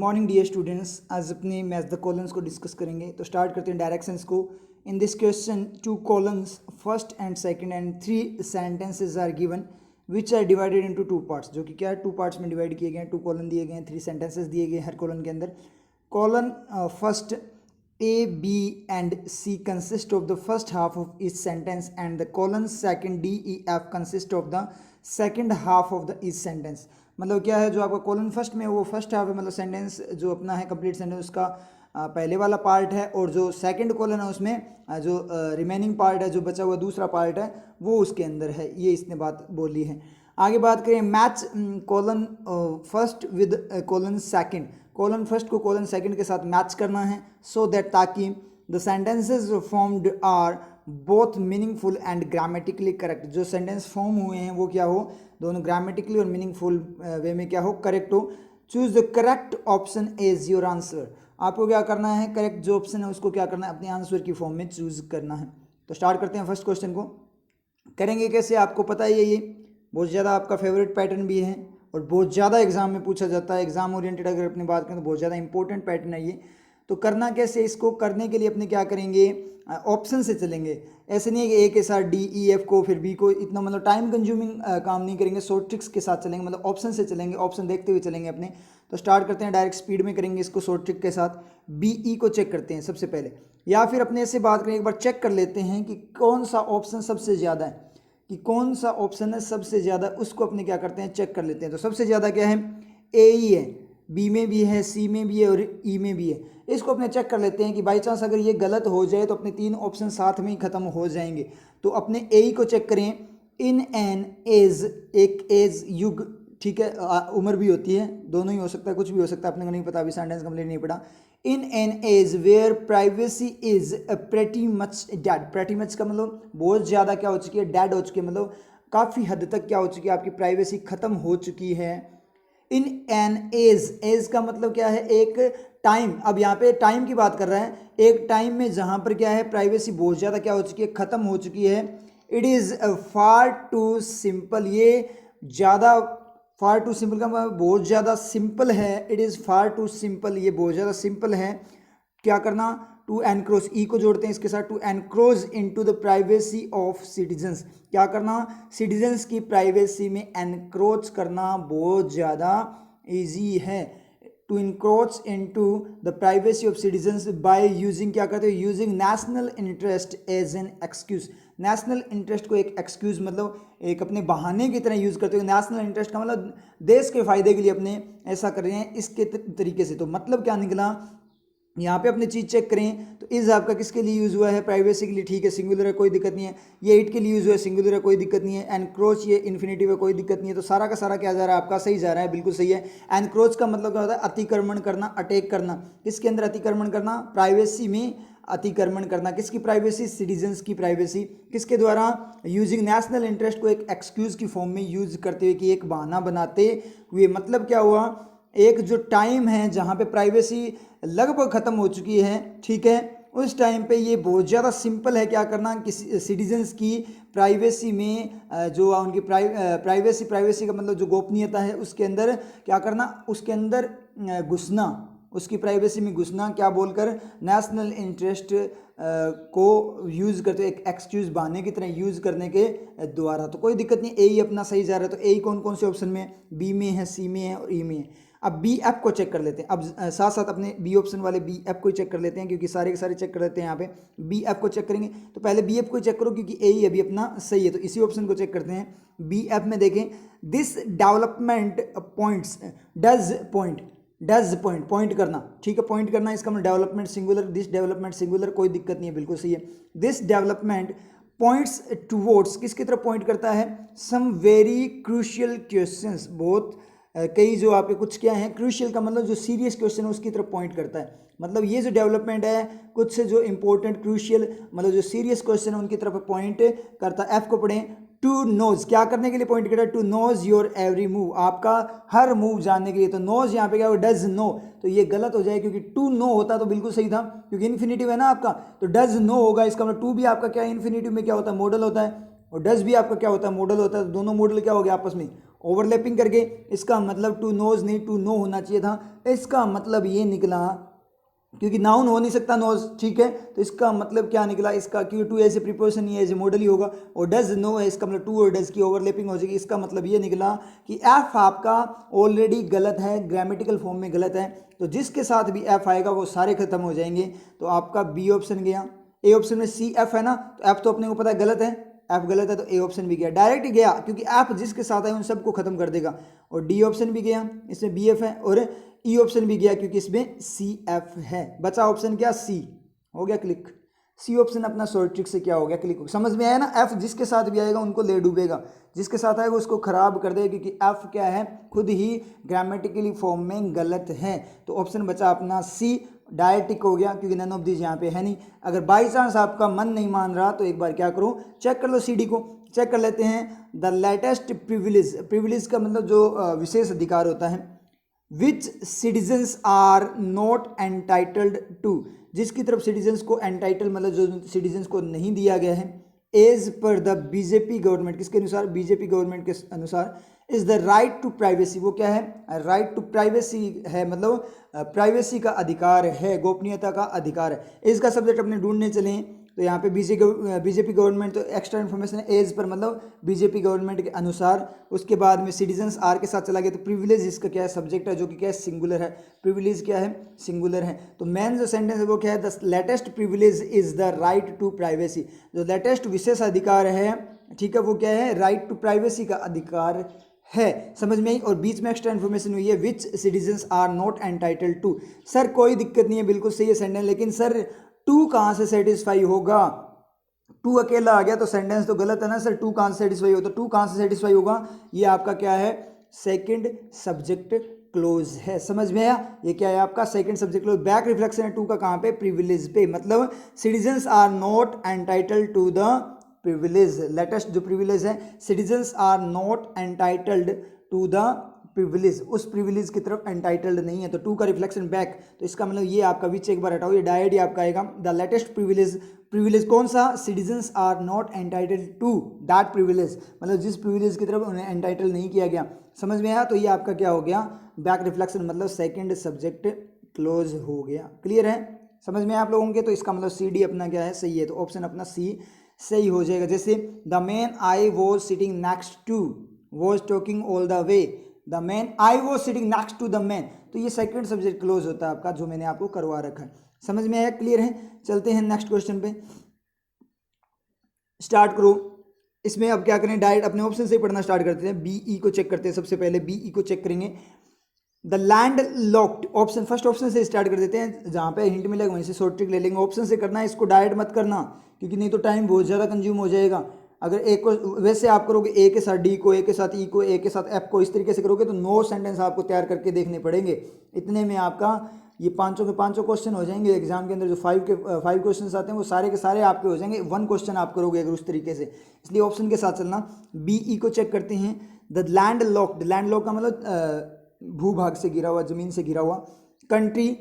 Morning dear students. आज अपने match the columns को डिस्कस करेंगे। तो स्टार्ट करते हैं डायरेक्शंस को। In this question 2 columns first and second and 3 sentences are given which are divided into 2 parts, जो कि क्या है 2 पार्ट्स में डिवाइड किए गए हैं। 2 कॉलम दिए गए हैं, 3 सेंटेंसेस दिए गए हर कॉलम के अंदर। Column first A, B and C consist of the first half of each sentence and the columns second D, E, F consist of the second half of the each sentence। मतलब क्या है, जो आपका column first में वो first half है, मतलब sentence जो अपना है कंप्लीट सेंटेंस उसका पहले वाला पार्ट है, और जो सेकंड कॉलम है उसमें जो रिमेनिंग पार्ट है, जो बचा हुआ दूसरा पार्ट है वो उसके अंदर है। ये इसने बात बोली है। आगे बात करें, match column first with column second. Column first को कॉलम सेकंड के साथ मैच करना है, सो दैट ताकि the sentences formed are both meaningful and grammatically correct. जो सेंटेंस फॉर्म हुए हैं वो क्या हो, दोनों ग्रामेटिकली और मीनिंगफुल वे में क्या हो, करेक्ट हो। Choose the correct option as your answer. आपको क्या करना है, करेक्ट जो ऑप्शन है उसको क्या करना है, अपने आंसर की फॉर्म में चूज करना है। तो स्टार्ट करते हैं फर्स्ट क्वेश्चन को। करेंगे कैसे, आपको पता ही है, ये बहुत ज़्यादा आपका फेवरेट पैटर्न भी है और बहुत ज़्यादा एग्जाम में पूछा जाता है। एग्जाम ओरिएंटेड अगर अपनी बात करें तो बहुत ज़्यादा इंपॉर्टेंट पैटर्न है ये। तो करना कैसे, इसको करने के लिए अपने क्या करेंगे, ऑप्शन से चलेंगे। ऐसे नहीं है कि ए के साथ डी ई एफ को फिर बी को, इतना मतलब टाइम कंज्यूमिंग काम नहीं करेंगे, शॉर्ट ट्रिक्स के साथ चलेंगे, मतलब ऑप्शन से चलेंगे, ऑप्शन देखते हुए चलेंगे अपने। तो स्टार्ट करते हैं, डायरेक्ट स्पीड में करेंगे इसको शॉर्ट ट्रिक के साथ। बी ई को चेक करते हैं सबसे पहले, या फिर अपने से बात करें, एक बार चेक कर लेते हैं कि कौन सा ऑप्शन सबसे ज़्यादा है, कि कौन सा ऑप्शन है सबसे ज़्यादा, उसको अपने क्या करते हैं, चेक कर लेते हैं। तो सबसे ज़्यादा क्या है, ए ही है, बी में भी है, सी में भी है और ई में भी है। इसको अपने चेक कर लेते हैं कि बाई चांस अगर ये गलत हो जाए तो अपने 3 ऑप्शन साथ में ही खत्म हो जाएंगे। तो अपने ए ही को चेक करें। इन एन एज, एक एज युग, ठीक है, उम्र भी होती है, दोनों ही हो सकता है, कुछ भी हो सकता है, अपने को नहीं पता, अभी सेंटेंस कंप्लीट नहीं पढ़ा। In an age where privacy is pretty much dead. Pretty much का मतलब बहुत ज़्यादा क्या हो चुकी है, डेड हो चुकी है, मतलब काफ़ी हद तक क्या हो चुकी है, आपकी प्राइवेसी ख़त्म हो चुकी है। इन एन एज, एज का मतलब क्या है, एक टाइम। अब यहाँ पे टाइम की बात कर रहा है, एक टाइम में जहाँ पर क्या है, प्राइवेसी बहुत ज़्यादा क्या हो चुकी है, ख़त्म हो चुकी है। It is far too simple, ये ज़्यादा, फार टू सिंपल का मतलब बहुत ज़्यादा सिंपल है। It is far too simple, ये बहुत ज़्यादा सिंपल है। क्या करना, टू एनक्रोच, ई को जोड़ते हैं इसके साथ, to encroach into the privacy of citizens. क्या करना, सिटीजन्स की प्राइवेसी में एनक्रोच करना बहुत ज़्यादा ईजी है। To encroach into the privacy of citizens by using, क्या करते हो, using national interest as an excuse. National interest को एक एक्सक्यूज, मतलब एक अपने बहाने की तरह यूज़ करते हो। नेशनल इंटरेस्ट का मतलब देश के फायदे के लिए अपने ऐसा कर रहे हैं, इसके तरीके से। तो मतलब क्या निकला, यहाँ पे अपने चीज़ चेक करें तो इस आपका किसके लिए यूज़ हुआ है, प्राइवेसी के लिए, ठीक है, सिंगुलर है, कोई दिक्कत नहीं है। ये इट के लिए यूज़ हुआ है, सिंगुलर है, कोई दिक्कत नहीं है। एनक्रोच ये इन्फिनेटिव है, कोई दिक्कत नहीं है। तो सारा का सारा क्या जा रहा है, आपका सही जा रहा है, बिल्कुल सही है। एनक्रोच का मतलब क्या होता है, अतिक्रमण करना, अटैक करना। किसके अंदर अतिक्रमण करना, प्राइवेसी में अतिक्रमण करना। किसकी प्राइवेसी, सिटीजन्स की प्राइवेसी। किसके द्वारा, यूजिंग नेशनल इंटरेस्ट को एक एक्सक्यूज़ की फॉर्म में यूज करते हुए, कि एक बहाना बनाते हुए। मतलब क्या हुआ, एक जो टाइम है जहाँ पे प्राइवेसी लगभग ख़त्म हो चुकी है, ठीक है, उस टाइम पे ये बहुत ज़्यादा सिंपल है क्या करना, कि सिटीजन्स की प्राइवेसी में जो उनकी प्राइवेसी का मतलब जो गोपनीयता है उसके अंदर क्या करना, उसके अंदर घुसना, उसकी प्राइवेसी में घुसना, क्या बोलकर, नेशनल इंटरेस्ट को यूज़ करते, एक एक्सक्यूज़ बहाने की तरह यूज़ करने के द्वारा। तो कोई दिक्कत नहीं, ए ही अपना सही जा रहा है। तो ए कौन कौन से ऑप्शन में, बी में है, सी में है और ई में है। अब बी एफ को चेक कर लेते हैं। अब साथ साथ अपने बी ऑप्शन वाले बी एफ को चेक कर लेते हैं, क्योंकि सारे के सारे चेक कर लेते हैं। यहाँ पे बी एफ को चेक करेंगे तो पहले बी एफ को चेक करो, क्योंकि ए ही अभी अपना सही है। तो इसी ऑप्शन को चेक करते हैं। बी एफ में देखें, this development points, does point करना, ठीक है, पॉइंट करना, इसका मतलब development singular, this development singular, कोई दिक्कत नहीं है, बिल्कुल सही है। दिस डेवलपमेंट पॉइंट्स टूवर्ड्स, किसकी तरफ पॉइंट करता है, सम वेरी क्रूशियल क्वेश्चंस, बहुत कई जो आपके कुछ क्या है, क्रूशियल का मतलब जो सीरियस क्वेश्चन है उसकी तरफ पॉइंट करता है। मतलब ये जो डेवलपमेंट है, कुछ से जो इंपॉर्टेंट क्रूशियल मतलब जो सीरियस क्वेश्चन है उनकी तरफ पॉइंट करता है। एफ को पढ़ें, टू नोज, क्या करने के लिए पॉइंट करता है, to knows your every move, आपका हर मूव जानने के लिए। तो नोज यहाँ पे क्या हो, डज नो, तो ये गलत हो जाए, क्योंकि टू नो होता तो बिल्कुल सही था, क्योंकि इन्फिनेटिव है ना आपका, तो डज नो होगा। इसका मतलब टू भी आपका क्या है, इन्फिनेटिव में क्या होता है, मॉडल होता है, और डज भी आपका क्या होता है, मॉडल होता है। तो दोनों मॉडल क्या हो गया आपस में ओवरलैपिंग करके, इसका मतलब टू नोज नहीं टू नो होना चाहिए था, इसका मतलब ये निकला, क्योंकि नाउन हो नहीं सकता नोज, ठीक है, तो इसका मतलब क्या निकला इसका, क्योंकि टू एज ए प्रीपोजिशन ही एज ए मॉडल ही होगा, और डज नो है, इसका मतलब टू और डज की ओवरलैपिंग हो जाएगी। इसका मतलब ये निकला कि एफ आपका ऑलरेडी गलत है, ग्रामेटिकल फॉर्म में गलत है, तो जिसके साथ भी एफ आएगा वो सारे खत्म हो जाएंगे। तो आपका बी ऑप्शन गया। ए ऑप्शन में सी एफ है ना, तो एफ तो अपने को पता है गलत है, एफ गलत है, तो ए ऑप्शन भी गया, डायरेक्ट गया, क्योंकि एफ जिसके साथ है उन सबको खत्म कर देगा। और डी ऑप्शन भी गया, इसमें बी एफ है, और ई ऑप्शन भी गया क्योंकि इसमें सी एफ है। बचा ऑप्शन क्या, सी, हो गया क्लिक। सी ऑप्शन अपना शॉर्ट ट्रिक से क्या हो गया, क्लिक। समझ में आया ना, एफ जिसके साथ भी आएगा उनको ले डूबेगा, जिसके साथ आएगा उसको खराब कर देगा, क्योंकि एफ क्या है, खुद ही ग्रामेटिकली फॉर्म में गलत है। तो ऑप्शन बचा अपना सी, डायरेक्टिक हो गया, क्योंकि नन ऑफ दिस यहाँ पे है नहीं। अगर बाई चांस आपका मन नहीं मान रहा तो एक बार क्या करो, चेक कर लो, सीडी को चेक कर लेते हैं। द लेटेस्ट प्रिविलेज, प्रिविलेज का मतलब जो विशेष अधिकार होता है, which citizens are not entitled to, जिसकी तरफ सिटीजन्स को एंटाइटल मतलब जो सिटीजन्स को नहीं दिया गया है, as per the BJP government, किसके अनुसार, बीजेपी गवर्नमेंट के अनुसार, is the right to privacy, वो क्या है, राइट टू प्राइवेसी है, मतलब प्राइवेसी का अधिकार है, गोपनीयता का अधिकार है। इसका सब्जेक्ट अपने ढूंढने चले तो यहाँ पे बीजेपी गवर्नमेंट, तो एक्स्ट्रा इन्फॉर्मेशन है, एज पर मतलब बीजेपी गवर्नमेंट के अनुसार। उसके बाद में सिटीजन्स आर के साथ चला गया, तो प्रिविलेज इसका क्या है, सब्जेक्ट है, जो कि क्या है, सिंगुलर है, प्रिविलेज क्या है, सिंगुलर है। तो मेन जो सेंटेंस है वो क्या है, the latest privilege is the right to privacy, जो लेटेस्ट विशेष अधिकार है, ठीक है, वो क्या है, राइट टू प्राइवेसी का अधिकार है। समझ में आई। और बीच में एक्स्ट्रा इन्फॉर्मेशन हुई है, which citizens are not entitled to. Sir कोई दिक्कत नहीं है, बिल्कुल सही है सेंटेंस, लेकिन सर टू कहाँ से सेटिस्फाई होगा, टू अकेला आ गया तो सेंटेंस तो गलत है ना सर, टू कहाँ से सेटिस्फाई होगा, तो टू कहाँ से सेटिस्फाई होगा, ये आपका क्या है, सेकंड सब्जेक्ट क्लोज है। समझ में आया, ये क्या है आपका second subject clause. Back reflection है टू का कहाँ पे, प्रिविलेज पे, मतलब citizens are not entitled to the privilege, latest जो प्रिविलेज है, citizens are not entitled to the privilege, उस प्रिविलेज की तरफ एंटाइटल्ड नहीं है, तो टू का रिफ्लेक्शन बैक, तो इसका मतलब ये आपका विच एक बार हटाओ, ये डायरेक्ट आपका आएगा, द लेटेस्ट प्रिविलेज, प्रिविलेज कौन सा, citizens are not entitled to that privilege, मतलब जिस प्रिविलेज की तरफ उन्हें एंटाइटल नहीं किया गया। समझ में आया, तो ये आपका क्या हो गया, बैक रिफ्लेक्शन, मतलब सेकेंड सब्जेक्ट क्लोज हो गया। क्लियर है, समझ में आप लोगों के, तो इसका मतलब सी डी अपना क्या है, सही है, तो ऑप्शन अपना सी सही हो जाएगा। जैसे the man I was sitting next to was talking all the way, the man I was sitting next to the man, तो ये सेकंड सब्जेक्ट क्लोज होता है आपका, जो मैंने आपको करवा रखा है। समझ में आया, क्लियर है। चलते हैं नेक्स्ट क्वेश्चन पे, स्टार्ट करो। इसमें अब क्या करें, डायरेक्ट अपने ऑप्शन से ही पढ़ना स्टार्ट करते हैं। बीई को चेक करते हैं, सबसे पहले बीई को चेक करेंगे। The land locked, option first option से स्टार्ट कर देते हैं, जहाँ पे हिंट मिलेगा वहीं से शॉर्ट ट्रिक ले लेंगे। ऑप्शन से करना है, इसको डायरेक्ट मत करना, क्योंकि नहीं तो टाइम बहुत ज़्यादा कंज्यूम हो जाएगा। अगर एक को वैसे आप करोगे, ए के साथ डी को, ए के साथ ई को, ए के साथ एफ को, इस तरीके से करोगे तो 9 सेंटेंस आपको तैयार करके देखने पड़ेंगे। इतने में आपका ये पाँचों के पाँचों क्वेश्चन हो जाएंगे एग्जाम के अंदर। जो 5 क्वेश्चन आते हैं वो सारे के सारे आपके हो जाएंगे, 1 क्वेश्चन आप करोगे अगर उस तरीके से। इसलिए ऑप्शन के साथ चलना। बीई को चेक करते हैं। The land locked, land lock का मतलब भूभाग से घिरा हुआ, जमीन से घिरा हुआ। Country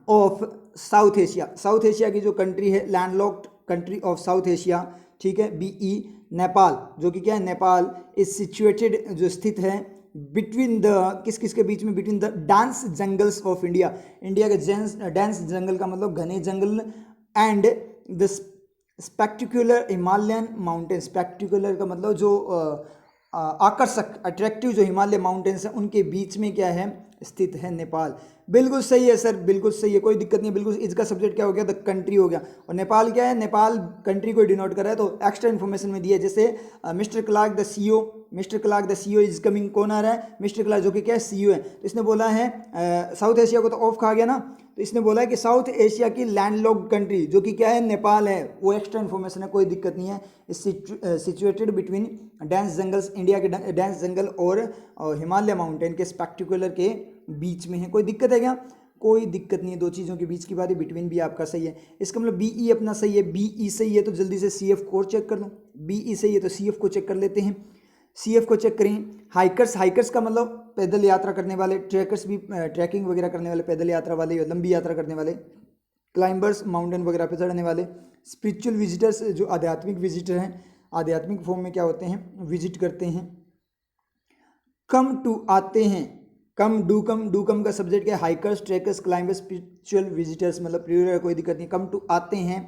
of South Asia, south Asia की जो कंट्री है, landlocked country of South Asia, ठीक है। बीई नेपाल, जो कि क्या है, नेपाल इज सिचुएटेड, जो स्थित है, बिटवीन द, किस किस के बीच में, between the dense jungles of India, India के डेंस जंगल का मतलब घने जंगल, and the spectacular Himalayan mountain, spectacular का मतलब जो आकर्षक, अट्रैक्टिव जो हिमालय माउंटेन्स हैं, उनके बीच में क्या है, स्थित है नेपाल। बिल्कुल सही है सर, बिल्कुल सही है, कोई दिक्कत नहीं है, बिल्कुल। इसका सब्जेक्ट क्या हो गया, द कंट्री हो गया। और नेपाल क्या है, नेपाल कंट्री को डिनोट कर रहा है, तो एक्स्ट्रा इन्फॉर्मेशन में दिया है। जैसे Mister Clark the CEO, Mister Clark the CEO is coming, कौन आ रहा है, मिस्टर क्लार्क, जो कि क्या है, सीईओ है। तो इसने बोला है साउथ एशिया को तो ऑफ खा गया ना, तो इसने बोला है कि साउथ एशिया की लैंडलॉक्ड कंट्री, जो कि क्या है, नेपाल है, वो एक्स्ट्रा इन्फॉर्मेशन है, कोई दिक्कत नहीं है। Situated between dense jungles, India के डेंस जंगल और हिमालय माउंटेन के स्पेक्टिकुलर के बीच में है। कोई दिक्कत है क्या, कोई दिक्कत नहीं है, दो चीज़ों के बीच की बात है, बिटवीन भी आपका सही है। इसका मतलब बीई अपना सही है, बीई सही है तो जल्दी से सीएफ को चेक कर लो। बीई सही है तो सीएफ को चेक कर लेते हैं। सीएफ को चेक करें। हाइकर्स, हाइकर्स का मतलब पैदल यात्रा करने वाले, ट्रैकर्स भी ट्रैकिंग वगैरह करने वाले, पैदल यात्रा वाले, लंबी यात्रा करने वाले, क्लाइंबर्स माउंटेन वगैरह पे चढ़ने वाले, स्पिरिचुअल विजिटर्स जो आध्यात्मिक विजिटर हैं, आध्यात्मिक फॉर्म में क्या होते हैं, विजिट करते हैं। कम टू आते हैं, कम डू कम का सब्जेक्ट क्या है, hikers, trekkers, climbers, spiritual visitors, मतलब प्लूरल है, कोई दिक्कत नहीं। कम टू आते हैं,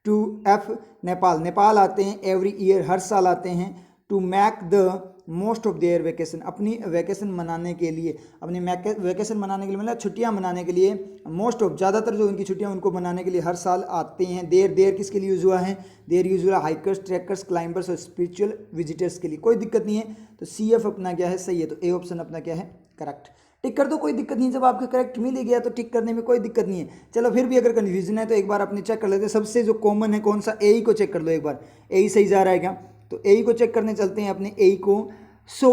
टू एफ नेपाल, नेपाल आते हैं, एवरी ईयर हर साल आते हैं, to make the most of their vacation, अपनी वेकेशन मनाने के लिए, अपनी वेकेशन मनाने के लिए मतलब छुट्टियां मनाने के लिए, मोस्ट ऑफ ज़्यादातर जो उनकी छुट्टियां उनको मनाने के लिए हर साल आते हैं। देर किसके लिए यूज़ हुआ है, देर यूज़ हुआ हाइकर्स, ट्रैकर्स, क्लाइंबर्स और स्पिरिचुअल विजिटर्स के लिए, कोई दिक्कत नहीं है। तो सी एफ अपना क्या है, सही है, तो ए ऑप्शन अपना क्या है, करेक्ट। टिक कर दो, कोई दिक्कत नहीं है, जब आपको करेक्ट मिल ही गया तो टिक करने में कोई दिक्कत नहीं है। चलो फिर भी अगर कन्फ्यूजन है तो एक बार अपने चेक कर लेते हैं, सबसे जो कॉमन है कौन सा, ए ही को चेक कर लो एक बार, ए ही सही जा रहा है क्या, तो ए ही को चेक करने चलते हैं अपने ए को। सो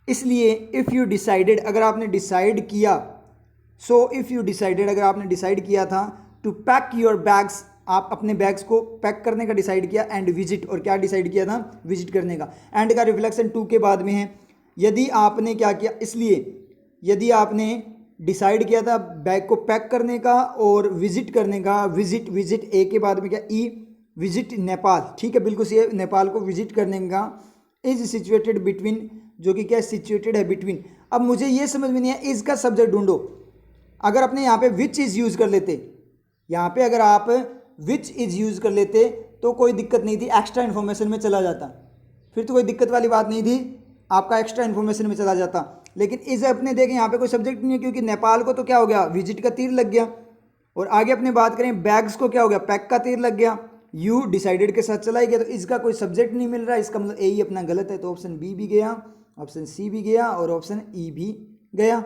इसलिए इफ़ यू डिसाइडेड, अगर आपने डिसाइड किया, सो इफ़ यू डिसाइडेड, अगर आपने डिसाइड किया था टू पैक योर बैग्स, आप अपने बैग्स को पैक करने का डिसाइड किया, एंड विजिट, और क्या डिसाइड किया था, विजिट करने का। एंड का रिफ्लेक्शन टू के बाद में है, यदि आपने क्या किया, इसलिए यदि आपने डिसाइड किया था बैग को पैक करने का और विजिट करने का, विजिट ए के बाद में क्या, ई, विजिट नेपाल, ठीक है, बिल्कुल सही है, नेपाल को विजिट करने का, इज सिचुएटेड बिटवीन, जो कि क्या सिचुएटेड है बिटवीन। अब मुझे ये समझ में नहीं है, इज का सब्जेक्ट ढूंढो। अगर अपने यहाँ पे विच इज यूज कर लेते, यहाँ पे अगर आप विच इज यूज कर लेते तो कोई दिक्कत नहीं थी, एक्स्ट्रा इन्फॉर्मेशन में चला जाता, फिर तो कोई दिक्कत वाली बात नहीं थी, आपका एक्स्ट्रा इन्फॉर्मेशन में चला जाता। लेकिन इस अपने देखें यहाँ पे कोई सब्जेक्ट नहीं है, क्योंकि नेपाल को तो क्या हो गया, विजिट का तीर लग गया, और आगे अपने बात करें बैग्स को क्या हो गया, पैक का तीर लग गया, यू डिसाइडेड के साथ चला ही गया, तो इसका कोई सब्जेक्ट नहीं मिल रहा, इसका मतलब ए ही अपना गलत है, तो ऑप्शन बी भी गया, ऑप्शन सी भी गया और ऑप्शन ई भी गया,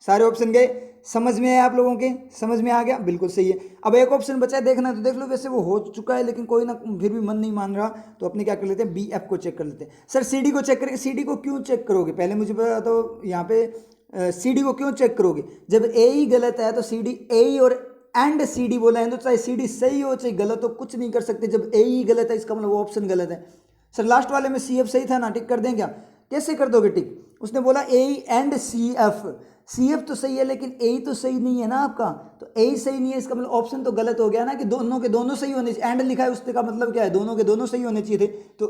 सारे ऑप्शन गए। समझ में आया आप लोगों के, समझ में आ गया, बिल्कुल सही है। अब एक ऑप्शन बचा है देखना, तो देख लो, वैसे वो हो चुका है लेकिन कोई ना, फिर भी मन नहीं मान रहा, तो अपने क्या कर लेते हैं, बी एफ को चेक कर लेते हैं। सर सी डी को चेक करेंगे, सी डी को क्यों चेक करोगे, पहले मुझे बता दो, यहाँ पे सी डी को क्यों चेक करोगे, जब ए ही गलत है तो सी डी, ए और एंड सी डी बोला है, तो चाहे सी डी सही हो चाहे गलत हो, कुछ नहीं कर सकते, जब ए ही गलत है इसका मतलब वो ऑप्शन गलत है। सर लास्ट वाले में सी एफ सही था ना, टिक कर दें क्या, कैसे कर दोगे टिक, उसने बोला ए एंड सी एफ तो सही है लेकिन ए तो सही नहीं है ना आपका, तो ए सही नहीं है, इसका मतलब ऑप्शन तो गलत हो गया ना, कि दोनों के दोनों सही होने चाहिए, एंड लिखा है उसके का मतलब क्या है, दोनों के दोनों सही होने चाहिए थे, तो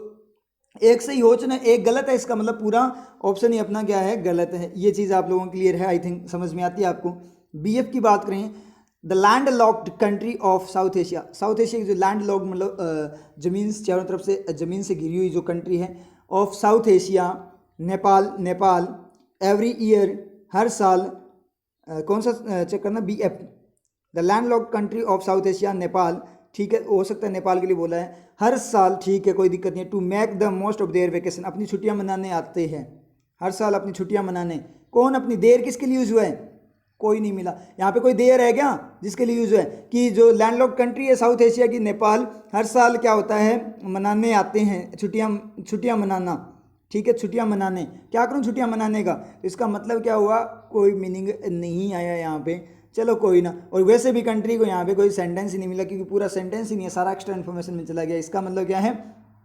एक सही हो चुना, एक गलत है, इसका मतलब पूरा ऑप्शन ही अपना क्या है, गलत है। ये चीज़ आप लोगों को क्लियर है, आई थिंक समझ में आती है आपको। बी एफ की बात करें, the landlocked country of South Asia, south Asia की जो लैंड लॉक्ड मतलब ज़मीन चारों तरफ से ज़मीन से घिरी हुई जो कंट्री है, of South Asia, Nepal, every year हर साल, कौन सा चेक करना, B F, the landlocked country of South Asia, Nepal, ठीक है, हो सकता है नेपाल के लिए बोला है, हर साल, ठीक है, कोई दिक्कत नहीं है, to make the most of their vacation, अपनी छुट्टियां मनाने आते हैं, हर साल अपनी छुट्टियां मनाने, कौन, अपनी देर किसके लिए यूज़ हुआ है, कोई नहीं मिला, यहाँ पे कोई देर है क्या जिसके लिए यूज़ हुआ है, कि जो लैंडलॉक्ड कंट्री है साउथ एशिया की, नेपाल, हर साल क्या होता है, मनाने आते हैं, छुट्टियां मनाना, ठीक है, छुट्टियां मनाने, क्या करूं छुट्टियां मनाने का, तो इसका मतलब क्या हुआ, कोई मीनिंग नहीं आया यहाँ पे, चलो कोई ना। और वैसे भी कंट्री को यहाँ पे कोई सेंटेंस ही नहीं मिला, क्योंकि पूरा सेंटेंस ही नहीं है, सारा एक्स्ट्रा इन्फॉर्मेशन में चला गया, इसका मतलब क्या है,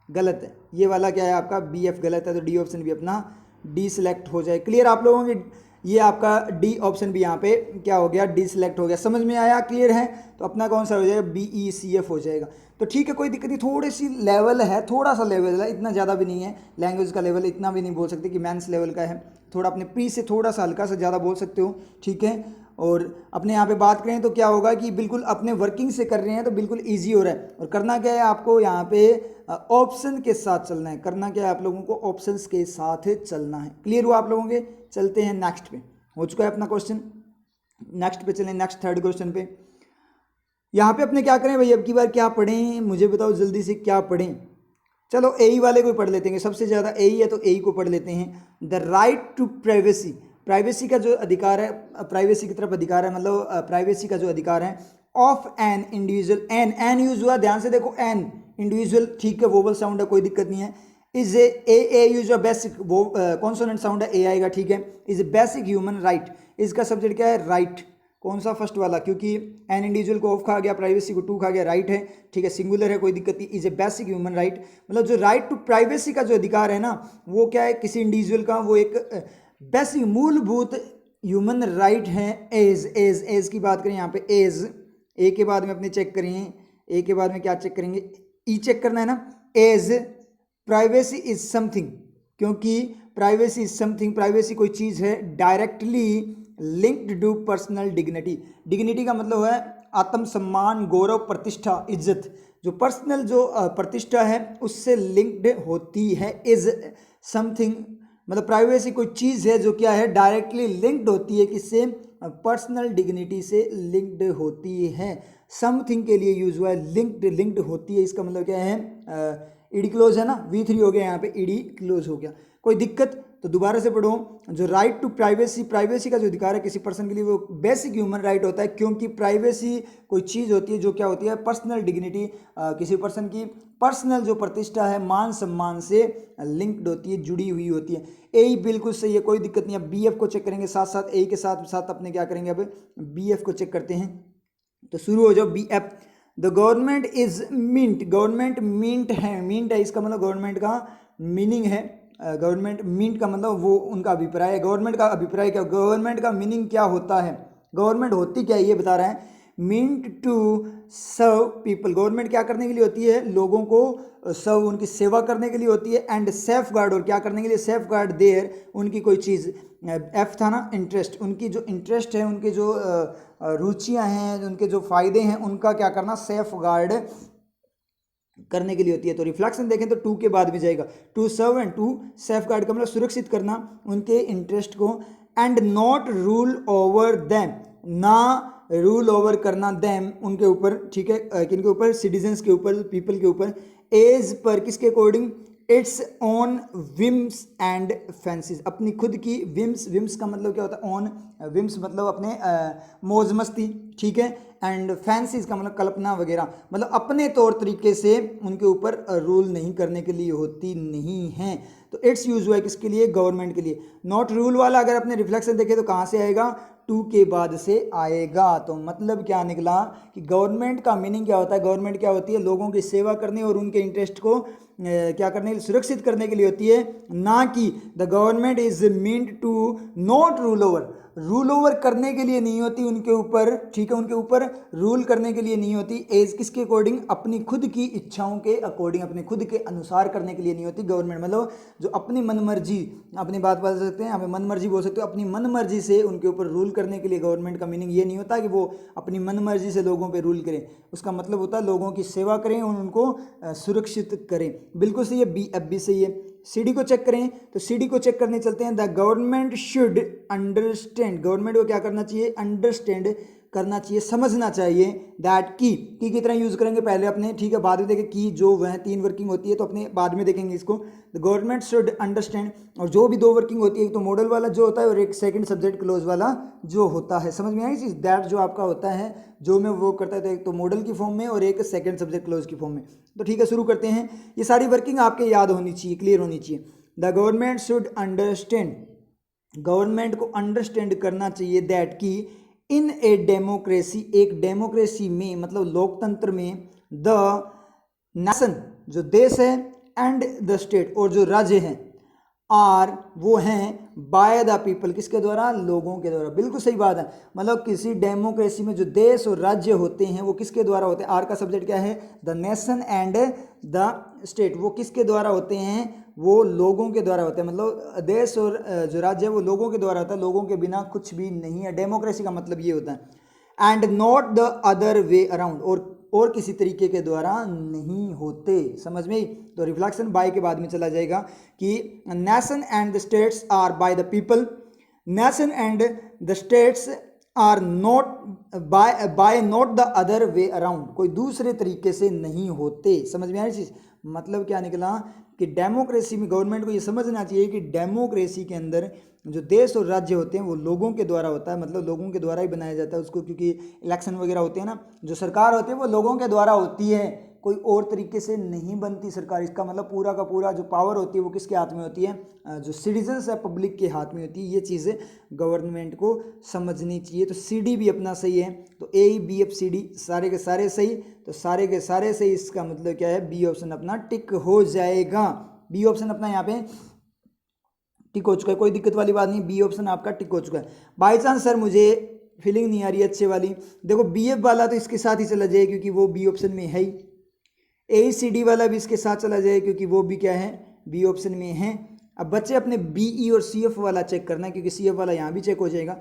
गलत है, ये वाला क्या है आपका, बी एफ गलत है, तो डी ऑप्शन भी अपना डी सिलेक्ट हो जाए। क्लियर आप लोगों की, ये आपका डी ऑप्शन भी यहाँ पे क्या हो गया, डी सिलेक्ट हो गया, समझ में आया, क्लियर है, तो अपना कौन सा हो जाएगा, बी ई सी एफ हो जाएगा। तो ठीक है, कोई दिक्कत नहीं, थोड़ी सी लेवल है, थोड़ा सा लेवल है, इतना ज़्यादा भी नहीं है, लैंग्वेज का लेवल इतना भी नहीं बोल सकते कि मैंस लेवल का है, थोड़ा अपने प्री से थोड़ा सा हल्का सा ज़्यादा बोल सकते हो, ठीक है। और अपने यहाँ पे बात करें तो क्या होगा कि बिल्कुल अपने वर्किंग से कर रहे हैं तो बिल्कुल ईजी हो रहा है, और करना क्या है आपको यहाँ पे ऑप्शन के साथ चलना है, करना क्या है आप लोगों को, ऑप्शंस के साथ चलना है। क्लियर हुआ आप लोगों के, चलते हैं नेक्स्ट पे, हो चुका है अपना क्वेश्चन, नेक्स्ट पे चलें, नेक्स्ट थर्ड क्वेश्चन पे। यहाँ पे अपने क्या करें भाई, अब की बार क्या पढ़ें, मुझे बताओ जल्दी से क्या पढ़ें। चलो ए वाले को पढ़ लेते हैं, सबसे ज़्यादा ए है तो ए को पढ़ लेते हैं। The right to privacy, privacy का जो अधिकार है, प्राइवेसी की तरफ अधिकार है, मतलब प्राइवेसी का जो अधिकार है, of an individual, an use हुआ, ध्यान से देखो, एन इंडिविजुअल, ठीक है, वोवल साउंड है, कोई दिक्कत नहीं है, is a use a basic, वो कॉन्सोनेंट साउंड है, ए आएगा, ठीक है, is a basic human right, इसका सब्जेक्ट क्या है, राइट, कौन सा फर्स्ट वाला, क्योंकि एन इंडिविजुअल को ऑफ खा गया, प्राइवेसी को टू खा गया, राइट है, ठीक है, सिंगुलर है, कोई दिक्कत नहीं, is a basic human right, मतलब जो राइट टू प्राइवेसी का जो अधिकार है ना, वो क्या है, किसी इंडिविजुअल का, वो एक बेसिक मूलभूत ह्यूमन राइट है। एज की बात करें यहाँ पे, एज, ए के बाद में अपने चेक करेंगे, ए के बाद में क्या चेक करेंगे, ई चेक करना है ना, एज प्राइवेसी इज समथिंग, क्योंकि प्राइवेसी इज समथिंग, प्राइवेसी कोई चीज़ है directly linked to personal dignity. Dignity का मतलब है आत्मसम्मान, गौरव, प्रतिष्ठा, इज्जत। जो पर्सनल जो प्रतिष्ठा है उससे लिंक्ड होती है। इज समथिंग मतलब प्राइवेसी कोई चीज़ है जो क्या है डायरेक्टली लिंक्ड होती है, किससे? पर्सनल डिग्निटी से लिंक्ड होती है। समथिंग के लिए यूज हुआ है, लिंक्ड होती है, इसका मतलब क्या है? ईडी क्लोज है ना, V3 हो गया यहाँ पे, ईडी क्लोज हो गया। कोई दिक्कत? तो दोबारा से पढ़ो। जो राइट टू प्राइवेसी, प्राइवेसी का जो अधिकार है किसी पर्सन के लिए, वो बेसिक ह्यूमन राइट होता है, क्योंकि प्राइवेसी कोई चीज़ होती है जो क्या होती है? पर्सनल डिग्निटी, किसी पर्सन की पर्सनल जो प्रतिष्ठा है, मान सम्मान से लिंक्ड होती है, जुड़ी हुई होती है। ए बिल्कुल सही है, कोई दिक्कत नहीं है। BF को चेक करेंगे साथ साथ, ए के साथ साथ अपने क्या करेंगे अब BF को चेक करते हैं। तो शुरू हो जाओ। BF, the government is meant, government meant है, मिंट है इसका मतलब गवर्नमेंट का मीनिंग है। गवर्नमेंट मिंट का मतलब वो उनका अभिप्राय है। गवर्नमेंट का अभिप्राय क्या? गवर्नमेंट का मीनिंग क्या होता है? गवर्नमेंट होती क्या है ये बता रहे हैं। Meant to serve people, government क्या करने के लिए होती है? लोगों को सर्व, उनकी सेवा करने के लिए होती है। एंड सेफ गार्ड, और क्या करने के लिए? सेफ गार्ड देयर, उनकी कोई चीज़। F था ना इंटरेस्ट, उनकी जो इंटरेस्ट है, उनके जो रुचियां हैं, उनके जो फायदे हैं, उनका क्या करना? सेफ गार्ड करने के लिए होती है। तो रिफ्लेक्शन देखें तो टू के बाद भी जाएगा, to serve and to safeguard का मतलब सुरक्षित करना उनके इंटरेस्ट को। And not rule over them, ना रूल ओवर करना देम उनके ऊपर, ठीक है? किनके ऊपर? सिटीजन्स के ऊपर, पीपल के ऊपर। एज पर, किसके according? It's on whims and fancies, अपनी खुद की विम्स, विम्स का मतलब क्या होता है? ऑन, विम्स मतलब अपने मौज मस्ती, ठीक है? एंड फैंसीज का मतलब कल्पना वगैरह, मतलब अपने तौर तरीके से उनके ऊपर रूल नहीं करने के लिए होती नहीं है। तो इट्स यूज हुआ है किसके लिए? गवर्नमेंट के लिए। नॉट रूल वाला अगर अपने रिफ्लेक्शन देखें तो कहाँ से आएगा? टू के बाद से आएगा। तो मतलब क्या निकला कि गवर्नमेंट का मीनिंग क्या होता है? गवर्नमेंट क्या होती है? लोगों की सेवा करने और उनके इंटरेस्ट को क्या करने के लिए? सुरक्षित करने के लिए होती है, ना कि the government is meant to not rule over, rule over करने के लिए नहीं होती उनके ऊपर, ठीक है? उनके ऊपर रूल करने के लिए नहीं होती। एज किसके अकॉर्डिंग? अपनी खुद की इच्छाओं के अकॉर्डिंग, अपने खुद के अनुसार करने के लिए नहीं होती गवर्नमेंट। मतलब जो अपनी मनमर्जी, अपनी बात बोल सकते हैं, हमें मनमर्जी बोल सकते हो, अपनी मनमर्जी से उनके ऊपर रूल करने के लिए गवर्नमेंट का मीनिंग ये नहीं होता कि वो अपनी मनमर्जी से लोगों पर रूल करें। उसका मतलब होता है लोगों की सेवा करें और उनको सुरक्षित करें। बिल्कुल सही है, BF भी सही है। CD को चेक करें तो CD को चेक करने चलते हैं। The government should understand, government को क्या करना चाहिए? अंडरस्टैंड करना चाहिए, समझना चाहिए। दैट की कितना यूज करेंगे पहले अपने, ठीक है? बाद में देखें की जो वह 3 वर्किंग होती है तो अपने बाद में देखेंगे इसको। द गवर्नमेंट शुड अंडरस्टैंड, और जो भी 2 वर्किंग होती है, एक तो मॉडल वाला जो होता है और एक सेकंड सब्जेक्ट क्लोज वाला जो होता है। समझ में आई चीज? दैट जो आपका होता है, जो में वो करता है, तो एक तो मॉडल की फॉर्म में और एक सेकंड सब्जेक्ट क्लोज की फॉर्म में। तो ठीक है, शुरू करते हैं। ये सारी वर्किंग आपके याद होनी चाहिए, क्लियर होनी चाहिए। The government should understand, government को अंडरस्टैंड करना चाहिए दैट की इन ए डेमोक्रेसी, एक डेमोक्रेसी में मतलब लोकतंत्र में, द नेशन जो देश है, एंड द स्टेट और जो राज्य हैं, आर वो हैं बाय द पीपल, किसके द्वारा? लोगों के द्वारा। बिल्कुल सही बात है। मतलब किसी डेमोक्रेसी में जो देश और राज्य होते हैं वो किसके द्वारा होते हैं? आर का सब्जेक्ट क्या है? The nation and the state, वो किसके द्वारा होते हैं? वो लोगों के द्वारा होते हैं। मतलब देश और जो राज्य है वो लोगों के द्वारा होता है, लोगों के बिना कुछ भी नहीं है। डेमोक्रेसी का मतलब ये होता है। And not the other way around, और किसी तरीके के द्वारा नहीं होते। समझ में? तो रिफ्लेक्शन बाय के बाद में चला जाएगा कि nation and the states are by the people, nation and the states are not by not the other way around, कोई दूसरे तरीके से नहीं होते। समझ में आई चीज? मतलब क्या निकला कि डेमोक्रेसी में गवर्नमेंट को ये समझना चाहिए कि डेमोक्रेसी के अंदर जो देश और राज्य होते हैं वो लोगों के द्वारा होता है, मतलब लोगों के द्वारा ही बनाया जाता है उसको, क्योंकि इलेक्शन वगैरह होते हैं ना, जो सरकार होती है वो लोगों के द्वारा होती है, कोई और तरीके से नहीं बनती सरकार। इसका मतलब पूरा का पूरा जो पावर होती है वो किसके हाथ में होती है? जो सिटीजन्स है, पब्लिक के हाथ में होती है। ये चीज़ें गवर्नमेंट को समझनी चाहिए। तो CD भी अपना सही है, तो ABFCD सारे के सारे सही, तो सारे के सारे सही। इसका मतलब क्या है? B ऑप्शन अपना टिक हो जाएगा। B ऑप्शन अपना यहाँ पे टिक हो चुका है, कोई दिक्कत वाली बात नहीं। B ऑप्शन आपका टिक हो चुका है। बाई चांस सर मुझे फीलिंग नहीं आ रही है अच्छे वाली, देखो BF वाला तो इसके साथ ही चला जाए क्योंकि वो B ऑप्शन में है ही। ACD वाला भी इसके साथ चला जाए क्योंकि वो भी क्या है? B ऑप्शन में है। अब बच्चे अपने BE और CF वाला चेक करना है, क्योंकि CF वाला यहाँ भी चेक हो जाएगा।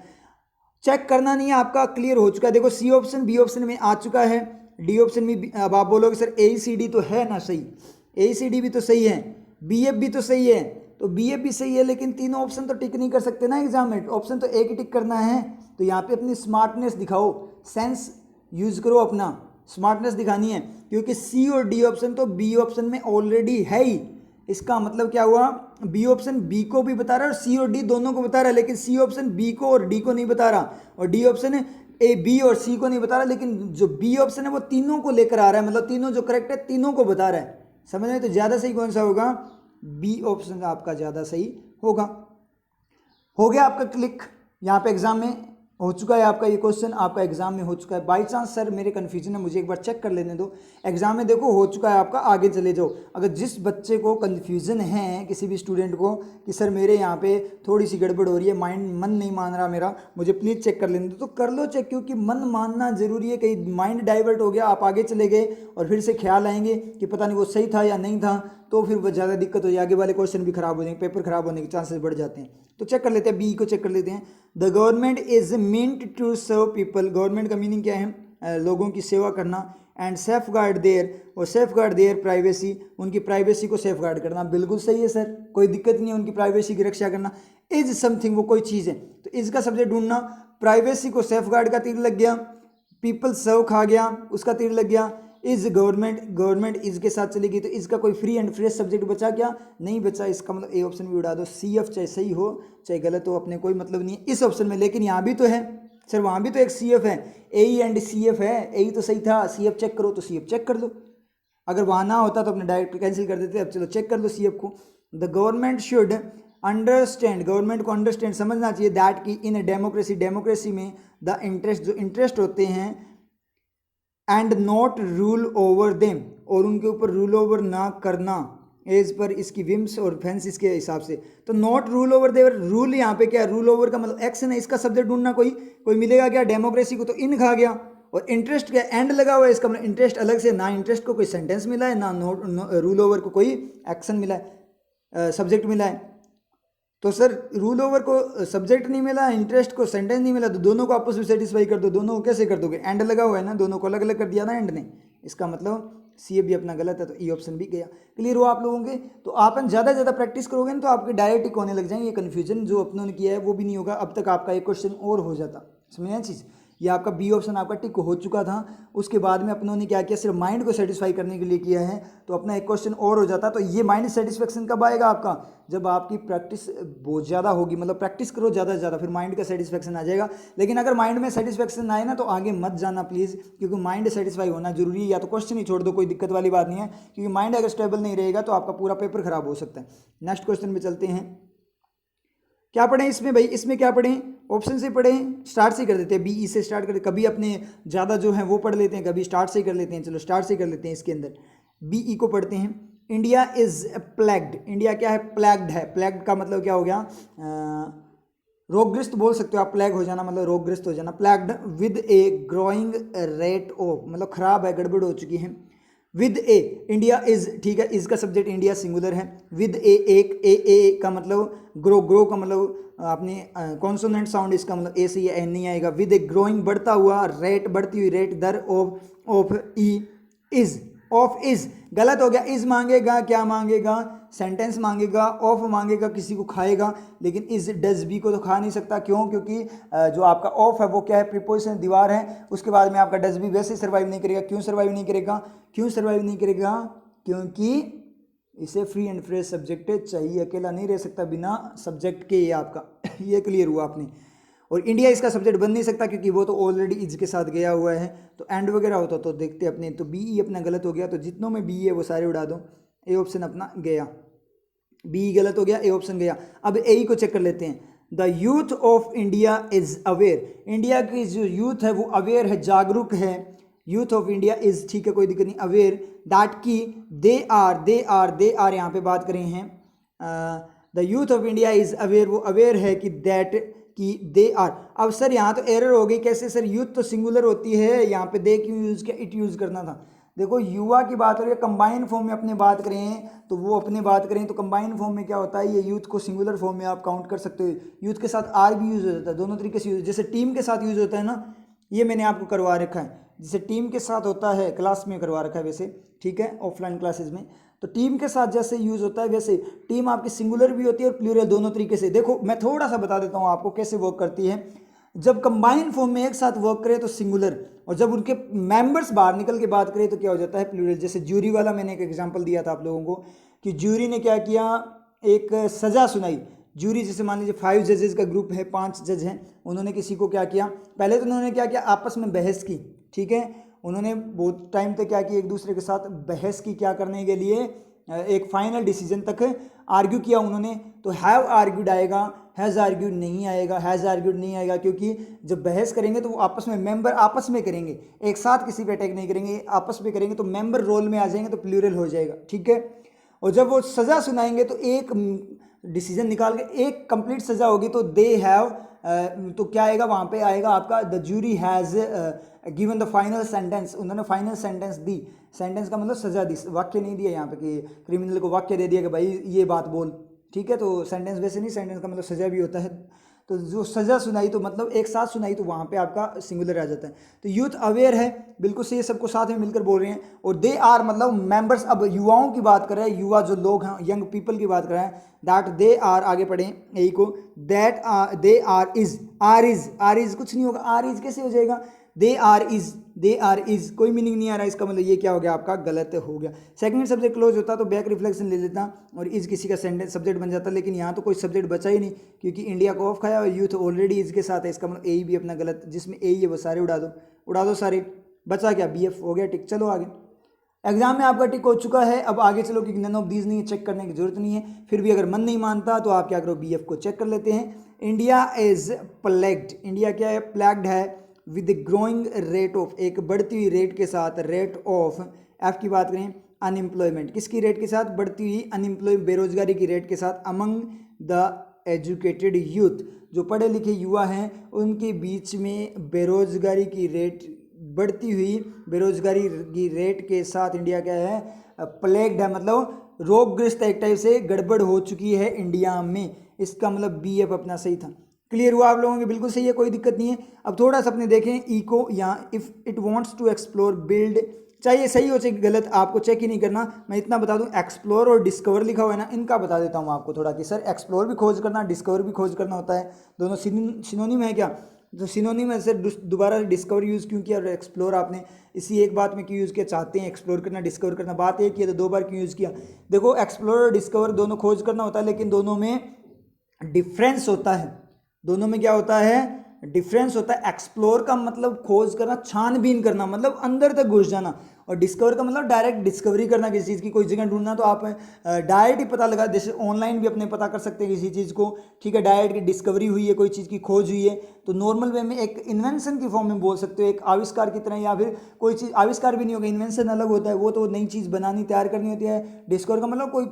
चेक करना नहीं है, आपका क्लियर हो चुका है। देखो C ऑप्शन B ऑप्शन में आ चुका है, D ऑप्शन में अब आप बोलोगे सर AECD तो है ना सही, AECD भी तो सही है, BF भी तो सही है, तो BF भी सही है, लेकिन तीनों ऑप्शन तो टिक नहीं कर सकते ना एग्जाम में, ऑप्शन तो एक ही टिक करना है। तो यहाँ पे अपनी स्मार्टनेस दिखाओ, सेंस यूज करो, अपना स्मार्टनेस दिखानी है, क्योंकि C और D ऑप्शन तो B ऑप्शन में ऑलरेडी है ही। इसका मतलब क्या हुआ, B ऑप्शन B को भी बता रहा है और C और D दोनों को बता रहा है, लेकिन C ऑप्शन B को और D को नहीं बता रहा, और D ऑप्शन A B और C को नहीं बता रहा, लेकिन जो B ऑप्शन है वो तीनों को लेकर आ रहा है, मतलब तीनों जो करेक्ट है तीनों को बता रहा है। समझ में? तो ज़्यादा सही कौन सा होगा, B ऑप्शन आपका ज़्यादा सही होगा। हो गया आपका क्लिक, यहाँ पे एग्जाम में हो चुका है आपका ये क्वेश्चन, आपका एग्जाम में हो चुका है। बाई चांस सर मेरे कन्फ्यूजन है, मुझे एक बार चेक कर लेने दो, एग्जाम में देखो हो चुका है आपका, आगे चले जाओ। अगर जिस बच्चे को कन्फ्यूजन है, किसी भी स्टूडेंट को कि सर मेरे यहाँ पे थोड़ी सी गड़बड़ हो रही है, मन नहीं मान रहा मेरा, मुझे प्लीज़ चेक कर लेने दो, तो कर लो चेक, क्योंकि मन मानना जरूरी है। कहीं माइंड डाइवर्ट हो गया, आप आगे चले गए और फिर से ख्याल आएंगे कि पता नहीं वो सही था या नहीं था, तो फिर वो ज़्यादा दिक्कत हो जाएगी, आगे वाले क्वेश्चन भी खराब हो जाएंगे, पेपर खराब होने के चांसेस बढ़ जाते हैं। तो चेक कर लेते हैं, बी को चेक कर लेते हैं। The government is meant to serve people, government का मीनिंग क्या है, लोगों की सेवा करना, एंड सेफ गार्ड देयर, और सेफ गार्ड देयर प्राइवेसी, उनकी प्राइवेसी को सेफ गार्ड करना। बिल्कुल सही है सर, कोई दिक्कत नहीं है, उनकी प्राइवेसी की रक्षा करना। इज समथिंग, वो कोई चीज़ है, तो इसका सब्जेक्ट ढूंढना, प्राइवेसी को सेफ गार्ड का तीर लग गया, पीपल सर्व खा गया, उसका तीर लग गया, इज गवर्नमेंट, गवर्नमेंट इज के साथ चलेगी, तो इसका कोई फ्री एंड फ्रेश सब्जेक्ट बचा क्या, नहीं बचा। इसका मतलब ए ऑप्शन भी उड़ा दो, CF चाहे सही हो चाहे गलत हो, अपने कोई मतलब नहीं है इस ऑप्शन में। लेकिन यहाँ भी तो है सर, वहाँ भी तो एक CF है, AE एंड CF है, AE तो सही था, CF चेक करो, तो CF चेक कर लो। अगर वहाँ ना होता तो अपने डायरेक्ट कैंसिल कर देते, अब चलो चेक कर लो CF को। The government should understand, government को अंडरस्टैंड समझना चाहिए, दैट कि इन डेमोक्रेसी, डेमोक्रेसी में द इंटरेस्ट, जो इंटरेस्ट होते हैं, and not rule over them, और उनके ऊपर रूल ओवर ना करना, एज पर इसकी विम्स और फैंसिस के हिसाब से। तो not rule over their, rule यहाँ पे क्या है, रूल ओवर का मतलब एक्शन है, इसका सब्जेक्ट ढूंढना कोई मिलेगा क्या, डेमोक्रेसी को तो इन खा गया, और इंटरेस्ट क्या, एंड लगा हुआ है, इसका मतलब इंटरेस्ट अलग से, ना इंटरेस्ट को कोई सेंटेंस मिला है, ना रूल ओवर को कोई एक्शन मिला है, सब्जेक्ट मिला है। तो सर रूल ओवर को सब्जेक्ट नहीं मिला, इंटरेस्ट को सेंटेंस नहीं मिला, तो दोनों को आपस में सेटिस्फाई कर दो, दोनों को कैसे कर दोगे, एंड लगा हुआ है ना, दोनों को अलग अलग कर दिया ना एंड ने, इसका मतलब CF भी अपना गलत है, तो E ऑप्शन भी गया। क्लियर हुआ आप लोगों के? तो आप ज़्यादा ज़्यादा प्रैक्टिस करोगे ना, तो आपके डायरेक्ट टिक होने लग जाएंगे, ये कन्फ्यूजन जो अपनों ने किया है वो भी नहीं होगा। अब तक आपका एक क्वेश्चन और हो जाता, समझना चीज़, ये आपका B ऑप्शन आपका टिक हो चुका था, उसके बाद में अपनों ने क्या किया, सिर्फ माइंड को सेटिस्फाई करने के लिए किया है, तो अपना एक क्वेश्चन और हो जाता। तो ये माइंड सेटिस्फेक्शन कब आएगा आपका, जब आपकी प्रैक्टिस बहुत ज़्यादा होगी, मतलब प्रैक्टिस करो ज़्यादा से ज़्यादा, फिर माइंड का सेटिस्फेक्शन आ जाएगा। लेकिन अगर माइंड में सेटिस्फेक्शन आए ना, तो आगे मत जाना प्लीज़, क्योंकि माइंड सेटिस्फाई होना जरूरी है, या तो क्वेश्चन ही छोड़ दो, कोई दिक्कत वाली बात नहीं है, क्योंकि माइंड अगर स्टेबल नहीं रहेगा तो आपका पूरा पेपर खराब हो सकता है। नेक्स्ट क्वेश्चन में चलते हैं, क्या पढ़ें इसमें भाई, इसमें क्या पढ़ें, ऑप्शन से पढ़ें, स्टार्ट से कर देते हैं, BE से स्टार्ट करते, कभी अपने ज़्यादा जो है वो पढ़ लेते हैं, कभी स्टार्ट से कर लेते हैं। चलो स्टार्ट से कर लेते हैं, इसके अंदर BE को पढ़ते हैं। इंडिया इज प्लैग्ड, इंडिया क्या है, प्लैग्ड है, प्लैग्ड का मतलब क्या हो गया, रोगग्रस्त बोल सकते हो आप, प्लैग हो जाना मतलब रोगग्रस्त हो जाना। Plagued with a growing rate of, मतलब खराब है, गड़बड़ हो चुकी है। विद ए, इंडिया इज, ठीक है, इसका सब्जेक्ट इंडिया सिंगुलर है। विद ए, एक ए का मतलब ग्रो, ग्रो का मतलब आपने कॉन्सोनेंट साउंड, इसका मतलब ए से ये एन नहीं आएगा। विद ए ग्रोइंग, बढ़ता हुआ, रेट बढ़ती हुई रेट, दर, of E, is, of is गलत हो गया, इज मांगेगा, क्या मांगेगा, सेंटेंस मांगेगा, ऑफ मांगेगा, किसी को खाएगा, लेकिन इज डज बी को तो खा नहीं सकता। क्यों? क्योंकि जो आपका ऑफ है वो क्या है, प्रीपोजिशन, दीवार है, उसके बाद में आपका डज बी वैसे सर्वाइव नहीं करेगा। क्यों सर्वाइव नहीं करेगा, क्यों सर्वाइव नहीं करेगा, क्योंकि इसे फ्री एंड फ्रेश सब्जेक्ट चाहिए, अकेला नहीं रह सकता बिना सब्जेक्ट के, ये आपका ये क्लियर हुआ आपने। और इंडिया इसका सब्जेक्ट बन नहीं सकता, क्योंकि वो तो ऑलरेडी इज के साथ गया हुआ है, तो एंड वगैरह होता तो देखते अपने। तो BE अपना गलत हो गया, तो जितनों में BE है वो सारे उड़ा दो, ए ऑप्शन अपना गया, BE गलत हो गया, ए ऑप्शन गया। अब ए को चेक कर लेते हैं। The youth of India is aware, India की जो यूथ है वो अवेयर है, जागरूक है। यूथ ऑफ इंडिया इज, ठीक है कोई दिक्कत नहीं, अवेयर, दैट की दे आर यहाँ पे बात करें हैं, the youth of India is aware, वो अवेयर है कि दैट कि दे आर। अब सर यहाँ तो एरर हो गई, कैसे सर, यूथ तो सिंगुलर होती है, यहाँ पे दे क्यों यूज़ किया, इट यूज़ करना था। देखो युवा की बात हो रही है, कंबाइन फॉर्म में अपने बात करें तो वो अपने बात करें तो कंबाइन फॉर्म में क्या होता है, ये यूथ को सिंगुलर फॉर्म में आप काउंट कर सकते हो। यूथ के साथ आर भी यूज हो जाता है, दोनों तरीके से यूज, जैसे टीम के साथ यूज होता है ना, ये मैंने आपको करवा रखा है, जैसे टीम के साथ होता है, क्लास में करवा रखा है वैसे, ठीक है, ऑफलाइन क्लासेज में। तो टीम के साथ जैसे यूज होता है वैसे टीम आपकी सिंगुलर भी होती है और प्लूरल, दोनों तरीके से। देखो मैं थोड़ा सा बता देता हूँ आपको कैसे वर्क करती है। जब कंबाइन फॉर्म में एक साथ वर्क करे तो सिंगुलर, और जब उनके मेंबर्स बाहर निकल के बात करें तो क्या हो जाता है, प्लूरल। जैसे ज्यूरी वाला मैंने एक एग्जांपल दिया था आप लोगों को कि ज्यूरी ने क्या किया, एक सजा सुनाई। ज्यूरी जैसे मान लीजिए 5 जजेस का ग्रुप है, 5 जज हैं, उन्होंने किसी को क्या किया, पहले तो उन्होंने क्या किया, आपस में बहस की, ठीक है, उन्होंने बहुत टाइम तक क्या किया, एक दूसरे के साथ बहस की, क्या करने के लिए, एक फाइनल डिसीजन तक आर्ग्यू किया उन्होंने। तो हैव आर्ग्यूड आएगा, हैज़ आर्ग्यूड नहीं आएगा, हैज़ आर्ग्यूड नहीं आएगा, क्योंकि जब बहस करेंगे तो वो आपस में मेंबर आपस में करेंगे, एक साथ किसी पे अटैक नहीं करेंगे, आपस में करेंगे, तो मेंबर रोल में आ जाएंगे तो प्लूरल हो जाएगा, ठीक है। और जब वो सज़ा सुनाएंगे तो एक डिसीजन निकाल के एक कंप्लीट सज़ा होगी तो दे हैव, तो क्या आएगा वहाँ पे, आएगा आपका the jury has given the final sentence, उन्होंने फाइनल सेंटेंस दी। सेंटेंस का मतलब सज़ा दी, वाक्य नहीं दिया यहाँ पे कि क्रिमिनल को वाक्य दे दिया कि भाई ये बात बोल, ठीक है। तो सेंटेंस वैसे नहीं, सेंटेंस का मतलब सज़ा भी होता है। तो जो सज़ा सुनाई तो मतलब एक साथ सुनाई तो वहाँ पे आपका सिंगुलर आ जाता है। तो यूथ अवेयर है, बिल्कुल से ये सबको साथ में मिलकर बोल रहे हैं। और दे आर मतलब मेंबर्स, अब युवाओं की बात कर रहे हैं, युवा जो लोग हैं, यंग पीपल की बात कर रहे हैं। दैट दे आर, आगे पढ़ें यही को, that they are is, are is कुछ नहीं होगा, आर इज कैसे हो जाएगा, दे आर इज कोई मीनिंग नहीं आ रहा, इसका मतलब ये क्या हो गया आपका, गलत हो गया। सेकंड सब्जेक्ट क्लोज होता तो बैक रिफ्लेक्शन ले लेता और इज किसी का सेंटेंस सब्जेक्ट बन जाता, लेकिन यहाँ तो कोई सब्जेक्ट बचा ही नहीं, क्योंकि इंडिया को ऑफ खाया और यूथ ऑलरेडी इज के साथ है, इसका मतलब ए भी अपना गलत, जिसमें ए है वो सारे उड़ा दो सारे, बचा क्या, बी एफ हो गया टिक। चलो आगे, एग्जाम में आपका टिक हो चुका है। अब आगे चलो, क्योंकि नन ऑफ दीज नहीं है, चेक करने की जरूरत नहीं है, फिर भी अगर मन नहीं मानता तो आप क्या करो, बी एफ को चेक कर लेते हैं। इंडिया इज प्लेग्ड, इंडिया क्या है, प्लेग्ड है विद ग्रोइंग रेट ऑफ, एक बढ़ती हुई रेट के साथ, रेट ऑफ, एफ की बात करें, अनएम्प्लॉयमेंट, किसकी रेट के साथ, बढ़ती हुई अनएम्प्लॉय, बेरोजगारी की रेट के साथ, अमंग द एजुकेटेड यूथ, जो पढ़े लिखे युवा हैं उनके बीच में बेरोजगारी की रेट, बढ़ती हुई बेरोजगारी की रेट के साथ इंडिया क्या है, प्लेग्ड है, मतलब रोगग्रस्त, एक टाइप से गड़बड़ हो चुकी है इंडिया में, इसका मतलब बी एफ अपना सही था। क्लियर हुआ आप लोगों के, बिल्कुल सही है, कोई दिक्कत नहीं है। अब थोड़ा सा अपने देखें इको, यहाँ if it wants to explore build, चाहिए सही हो चाहे गलत आपको चेक ही नहीं करना, मैं इतना बता दूं, एक्सप्लोर और डिस्कवर लिखा हुआ है ना, इनका बता देता हूं आपको थोड़ा कि सर एक्सप्लोर भी खोज करना, डिस्कवर भी खोज करना होता है, दोनों सिनोनिम है क्या, तो सिनोनिम है सर, दोबारा डिस्कवर यूज़ क्यों किया और एक्सप्लोर आपने इसी एक बात में क्यों यूज़ किया, चाहते हैं एक्सप्लोर करना, डिस्कवर करना, बात एक किया तो 2 बार क्यों यूज़ किया। देखो एक्सप्लोर और डिस्कवर दोनों खोज करना होता है, लेकिन दोनों में डिफरेंस होता है, दोनों में क्या होता है, डिफरेंस होता है। एक्सप्लोर का मतलब खोज करना, छानबीन करना, मतलब अंदर तक घुस जाना, और डिस्कवर का मतलब डायरेक्ट डिस्कवरी करना, किसी चीज़ की कोई जगह ढूंढना, तो आप डायरेक्ट ही पता लगा, जैसे ऑनलाइन भी अपने पता कर सकते हैं किसी चीज़ को, ठीक है, डायरेक्ट की डिस्कवरी हुई है, कोई चीज़ की खोज हुई है, तो नॉर्मल वे में एक इन्वेंशन की फॉर्म में बोल सकते हो, एक आविष्कार की तरह, या फिर कोई चीज़ आविष्कार भी नहीं होगा, इन्वेंशन अलग होता है, वो तो नई चीज़ बनानी, तैयार करनी होती है। डिस्कवर का मतलब कोई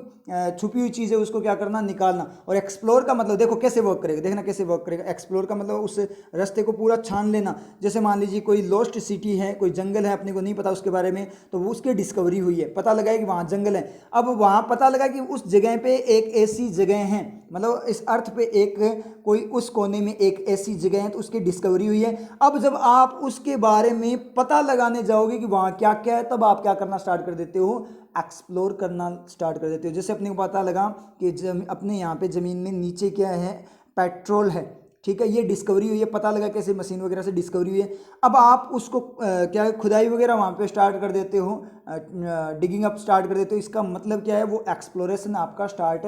छुपी हुई चीज़ है उसको क्या करना, निकालना। और एक्सप्लोर का मतलब देखो कैसे वर्क करेगा, देखना कैसे वर्क करेगा। एक्सप्लोर का मतलब उस रास्ते को पूरा छान लेना, जैसे मान लीजिए कोई लॉस्ट सिटी है, कोई जंगल है, अपने को नहीं पता उसके बारे में, तो वो उसकी डिस्कवरी हुई है, पता लगा कि वहाँ जंगल है, अब वहाँ पता लगा कि उस जगह पे एक ऐसी जगह है, मतलब इस अर्थ पे एक कोई उस कोने में एक ऐसी जगह है, तो उसकी डिस्कवरी हुई है। अब जब आप उसके बारे में पता लगाने जाओगे कि वहाँ क्या क्या है, तब आप क्या करना स्टार्ट कर देते हो, एक्सप्लोर करना स्टार्ट कर देते हो। जैसे अपने को पता लगा कि अपने यहाँ पे ज़मीन में नीचे क्या है, पेट्रोल है, ठीक है, ये डिस्कवरी हुई है, पता लगा कैसे मशीन वगैरह से डिस्कवरी हुई है। अब आप उसको क्या है, खुदाई वगैरह वहाँ पे स्टार्ट कर देते हो, डिगिंग अप स्टार्ट कर देते हो, इसका मतलब क्या है, वो एक्सप्लोरेशन आपका स्टार्ट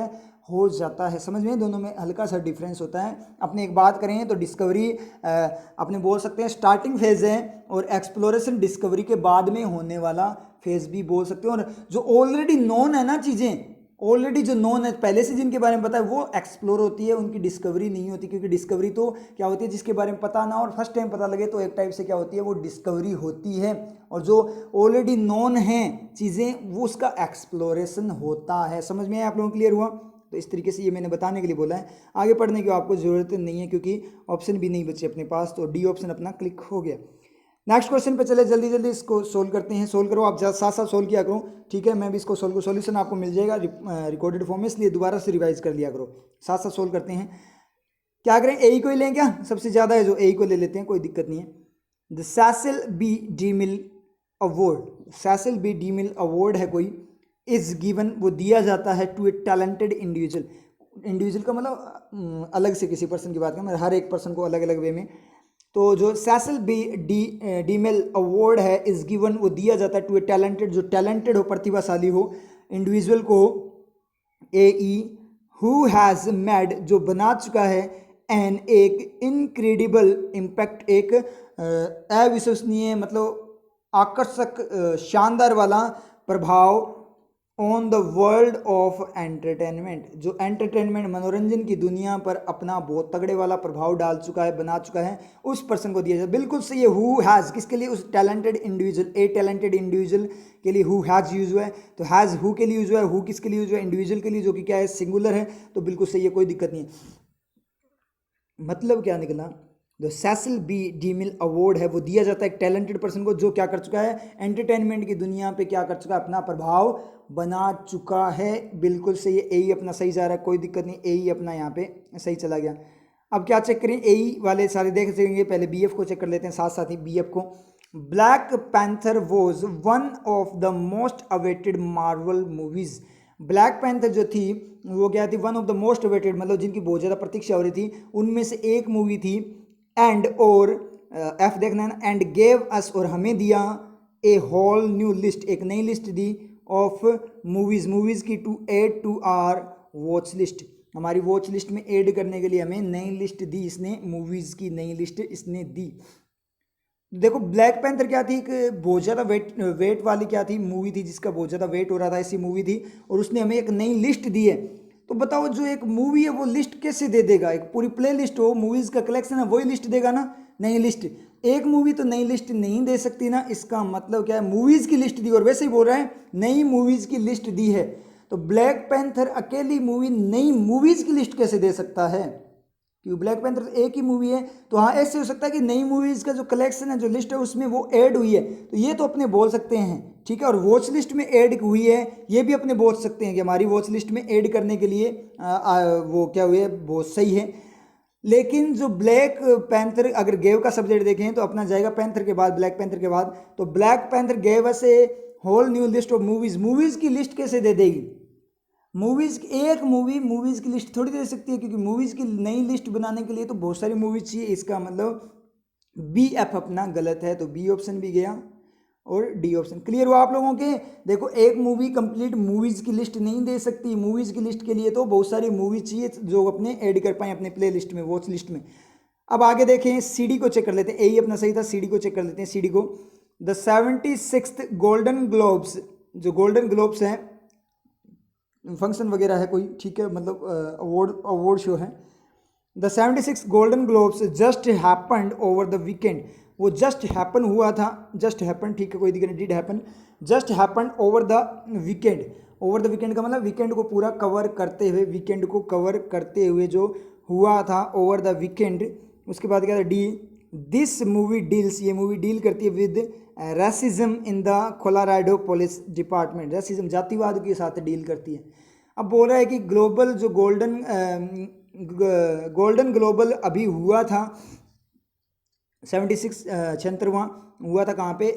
हो जाता है। समझ में, दोनों में हल्का सा डिफरेंस होता है। अपने एक बात करें तो डिस्कवरी अपने बोल सकते हैं स्टार्टिंग फेज है, और एक्सप्लोरेशन डिस्कवरी के बाद में होने वाला फेज भी बोल सकते हो। और जो ऑलरेडी नोन है ना चीज़ें, ऑलरेडी जो नोन है पहले से जिनके बारे में पता है, वो एक्सप्लोर होती है, उनकी डिस्कवरी नहीं होती, क्योंकि डिस्कवरी तो क्या होती है, जिसके बारे में पता ना और फर्स्ट टाइम पता लगे, तो एक टाइप से क्या होती है, वो डिस्कवरी होती है। और जो ऑलरेडी नोन है चीज़ें, वो उसका एक्सप्लोरेशन होता है। समझ में आया आप लोगों को, क्लियर हुआ। तो इस तरीके से ये मैंने बताने के लिए बोला है, आगे पढ़ने की आपको ज़रूरत नहीं है, क्योंकि ऑप्शन भी नहीं बचे अपने पास, तो डी ऑप्शन अपना क्लिक हो गया। नेक्स्ट क्वेश्चन पे चले, जल्दी जल्दी इसको सोल्व करते हैं। सोल्व करो आप, साथ साथ सोल्व किया करो, ठीक है। मैं भी इसको सोल्व करूँ, सोल्यूशन आपको मिल जाएगा रिकॉर्डेड फॉर्म में, इसलिए दोबारा से रिवाइज कर लिया करो। साथ साथ सोल्व करते हैं। क्या करें, ए को ही लें क्या, सबसे ज़्यादा है जो, ए को ले लेते हैं, कोई दिक्कत नहीं है। The Cecil B DeMille award, Cecil B DeMille award है कोई, इज गिवन, वो दिया जाता है to a talented individual. Individual का मतलब अलग से किसी पर्सन की बात करें, हर एक पर्सन को अलग अलग वे में। तो जो सैसिल बी डीमिल अवार्ड है, इज गिवन, वो दिया जाता है टू ए टैलेंटेड, जो टैलेंटेड हो, प्रतिभाशाली हो, इंडिविजुअल को, ए ई, हु हैज़ मेड, जो बना चुका है, एन, एक इनक्रेडिबल इम्पैक्ट, एक अविश्वसनीय मतलब आकर्षक शानदार वाला प्रभाव, on the world of entertainment, जो एंटरटेनमेंट मनोरंजन की दुनिया पर अपना बहुत तगड़े वाला प्रभाव डाल चुका है, बना चुका है, उस पर्सन को दिया जाए। बिल्कुल सही है, हु हैज़, किसके लिए, उस टैलेंटेड इंडिविजुअल, ए टैलेंटेड इंडिविजुअल के लिए हु हैज़ यूज हुआ है। तो हैज़ हु के लिए यूज हुआ है, हु किसके लिए यूज हुआ है, इंडिविजुअल के लिए, जो कि क्या है, सिंगुलर है। तो बिल्कुल सही है, कोई दिक्कत नहीं है। मतलब क्या निकला, जो सैसिल बी डीमिल अवार्ड है, वो दिया जाता है एक टैलेंटेड पर्सन को, जो क्या कर चुका है, एंटरटेनमेंट की दुनिया पे क्या कर चुका है, अपना प्रभाव बना चुका है। बिल्कुल सही है, ए ही अपना सही जा रहा है, कोई दिक्कत नहीं, ए ही अपना यहाँ पे सही चला गया। अब क्या चेक करें, ए ही वाले सारे देख सकेंगे, पहले बी एफ को चेक कर लेते हैं साथ साथ ही, बी एफ को। Black panther was one of the most awaited Marvel movies, black panther जो थी वो क्या थी, one of the most awaited, मतलब जिनकी बहुत ज़्यादा प्रतीक्षा हो रही थी, उनमें से एक मूवी थी। एंड और एफ देखना है ना, एंड गेव अस, और हमें दिया, ए होल न्यू लिस्ट, एक नई लिस्ट दी, ऑफ मूवीज़, मूवीज़ की, to add to our watch list, हमारी वॉच लिस्ट में ऐड करने के लिए हमें नई लिस्ट दी इसने, मूवीज़ की नई लिस्ट इसने दी। देखो ब्लैक पैंथर क्या थी, एक बहुत ज़्यादा वेट वाली क्या थी, मूवी थी, जिसका बहुत ज़्यादा वेट हो रहा था, ऐसी मूवी थी, और उसने हमें एक नई लिस्ट दी है। तो बताओ जो एक मूवी है वो लिस्ट कैसे दे देगा, एक पूरी प्ले लिस्ट हो, मूवीज़ का कलेक्शन है, वही लिस्ट देगा ना, नई लिस्ट। एक मूवी तो नई लिस्ट नहीं दे सकती ना, इसका मतलब क्या है, मूवीज़ की लिस्ट दी, और वैसे ही बोल रहा है नई मूवीज़ की लिस्ट दी है। तो ब्लैक पैंथर अकेली मूवी नई मूवीज़ की लिस्ट कैसे दे सकता है, क्योंकि ब्लैक पैंथर एक ही मूवी है। तो हाँ, ऐसे हो सकता है कि नई मूवीज़ का जो कलेक्शन है, जो लिस्ट है, उसमें वो ऐड हुई है, तो ये तो अपने बोल सकते हैं, ठीक है। और वॉच लिस्ट में ऐड हुई है, ये भी अपने बोल सकते हैं कि हमारी वॉच लिस्ट में ऐड करने के लिए वो क्या हुई है, बहुत सही है। लेकिन जो ब्लैक पैंथर, अगर गेव का सब्जेक्ट देखें तो अपना जाएगा पैंथर के बाद, ब्लैक पैंथर के बाद। तो black panther gave us a whole new list of movies, movies की लिस्ट कैसे दे देगी, मूवीज़ की एक मूवीज़ की लिस्ट थोड़ी दे सकती है, क्योंकि मूवीज़ की नई लिस्ट बनाने के लिए तो बहुत सारी मूवीज़ चाहिए। इसका मतलब बी एफ अपना गलत है, तो बी ऑप्शन भी गया और डी ऑप्शन। क्लियर हुआ आप लोगों के। देखो एक मूवी कंप्लीट मूवीज़ की लिस्ट नहीं दे सकती, मूवीज़ की लिस्ट के लिए तो बहुत सारी मूवीज़ चाहिए जो अपने ऐड कर पाएँ अपने प्ले लिस्ट में, वॉच लिस्ट में। अब आगे देखें, सी डी को चेक कर लेते हैं, ए अपना सही था, सी डी को चेक कर लेते हैं, सी डी को। द 76th गोल्डन ग्लोब्स, जो गोल्डन ग्लोब्स हैं, फंक्शन वगैरह है कोई, ठीक है, मतलब अवार्ड शो है। The 76 golden globes just happened over the weekend, वो जस्ट हैपन हुआ था, जस्ट हैपन, ठीक है, कोई दिक्कत नहीं, did happen, just happen over the weekend. Over the weekend का मतलब वीकेंड को पूरा कवर करते हुए, वीकेंड को कवर करते हुए जो हुआ था, ओवर द वीकेंड। उसके बाद क्या था, डी, दिस मूवी डील्स, ये मूवी डील करती है with racism in the Colorado police department, racism जातिवाद के साथ डील करती है। अब बोल रहा है कि ग्लोबल जो गोल्डन ग्लोबल अभी हुआ था 76 76वां हुआ था, कहाँ पे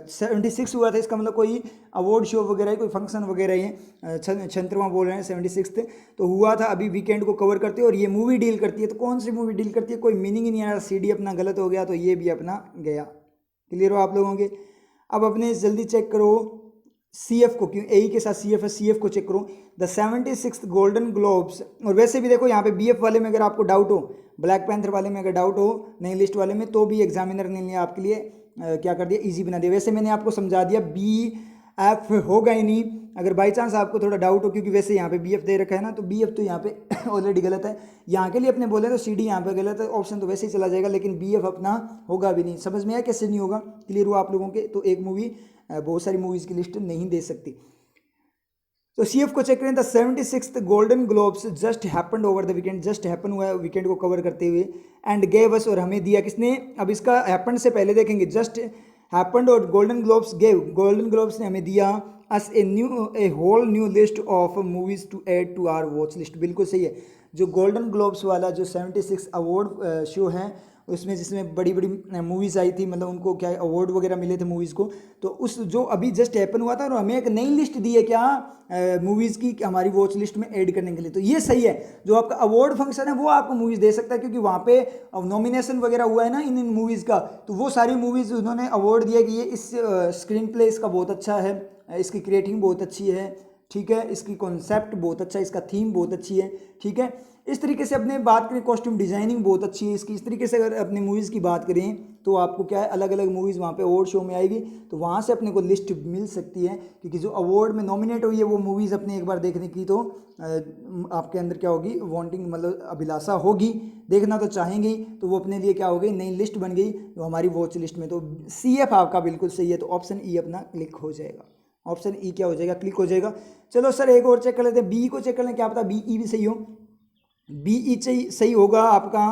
76 हुआ था, इसका मतलब कोई अवार्ड शो वगैरह है, कोई फंक्शन वगैरह ही है, 76वां बोल रहे हैं, 76 तो हुआ था अभी, वीकेंड को कवर करती है, और ये मूवी डील करती है। तो कौन सी मूवी डील करती है, कोई मीनिंग ही नहीं आ रहा, सी डी अपना गलत हो गया, तो ये भी अपना गया। क्लियर हो आप लोगों के। अब अपने जल्दी चेक करो सी एफ को, क्यों ए के साथ सी एफ है, सी एफ को चेक करो, द 76th गोल्डन ग्लोब्स। और वैसे भी देखो यहाँ पे बी एफ वाले में अगर आपको डाउट हो, ब्लैक पैंथर वाले में अगर डाउट हो, नई लिस्ट वाले में, तो भी एग्जामिनर ने आपके लिए क्या कर दिया, इजी बना दिया। वैसे मैंने आपको समझा दिया, बी एफ होगा ही नहीं, अगर बाई चांस आपको थोड़ा डाउट हो, क्योंकि वैसे यहाँ पे बी एफ दे रखा है ना, तो बी एफ तो यहाँ पे ऑलरेडी गलत है, यहाँ के लिए अपने बोले तो सी डी यहाँ पे गलत है, ऑप्शन तो वैसे ही चला जाएगा, लेकिन बी एफ अपना होगा भी नहीं। समझ में आया कैसे नहीं होगा, क्लियर हुआ आप लोगों के। तो एक मूवी बहुत सारी मूवीज़ की लिस्ट नहीं दे सकती। तो सी एफ को चेक करें, the 76th golden globes just happened over the weekend, just happen हुआ है वीकेंड को कवर करते हुए, एंड गेव अस, और हमें दिया किसने। अब इसका हैपन से पहले देखेंगे, जस्ट हैपेंड और गोल्डन ग्लोब्स ने हमें दिया us a whole new list of movies to add to our watch list. बिल्कुल सही है। जो गोल्डन ग्लोब्स वाला जो 76 अवार्ड शो है उसमें जिसमें बड़ी बड़ी मूवीज़ आई थी, मतलब उनको क्या अवार्ड वगैरह मिले थे मूवीज़ को, तो उस जो अभी जस्ट हैपन हुआ था और हमें एक नई लिस्ट दी है क्या मूवीज़ की हमारी वॉच लिस्ट में ऐड करने के लिए। तो ये सही है, जो आपका अवार्ड फंक्शन है वो आपको मूवीज़ दे सकता है, क्योंकि वहाँ पे नॉमिनेशन वगैरह हुआ है ना इन मूवीज़ का, तो वो सारी मूवीज़ उन्होंने अवार्ड दिया कि ये इस स्क्रीन प्ले इसका बहुत अच्छा है, इसकी क्रिएटिंग बहुत अच्छी है, ठीक है, इसकी कॉन्सेप्ट बहुत अच्छा है, इसका थीम बहुत अच्छी है, ठीक है। इस तरीके से अपने बात करें कॉस्ट्यूम डिज़ाइनिंग बहुत अच्छी है इसकी, इस तरीके से अगर अपनी मूवीज़ की बात करें तो आपको क्या है अलग अलग मूवीज़ वहाँ पे अवार्ड शो में आएगी, तो वहाँ से अपने को लिस्ट मिल सकती है, क्योंकि जो अवार्ड में नॉमिनेट हुई है वो मूवीज़ अपने एक बार देखने की तो आपके अंदर क्या होगी, वांटिंग मतलब अभिलाषा होगी, देखना तो चाहेंगे, तो वो अपने लिए क्या हो गई, नई लिस्ट बन गई जो हमारी वॉच लिस्ट में। तो CF आपका बिल्कुल सही है, तो ऑप्शन ई अपना क्लिक हो जाएगा, ऑप्शन ई क्या हो जाएगा, क्लिक हो जाएगा। चलो सर एक और चेक कर लेते हैं, बी को चेक कर लें, क्या पता BE भी सही हो, BE सही होगा आपका,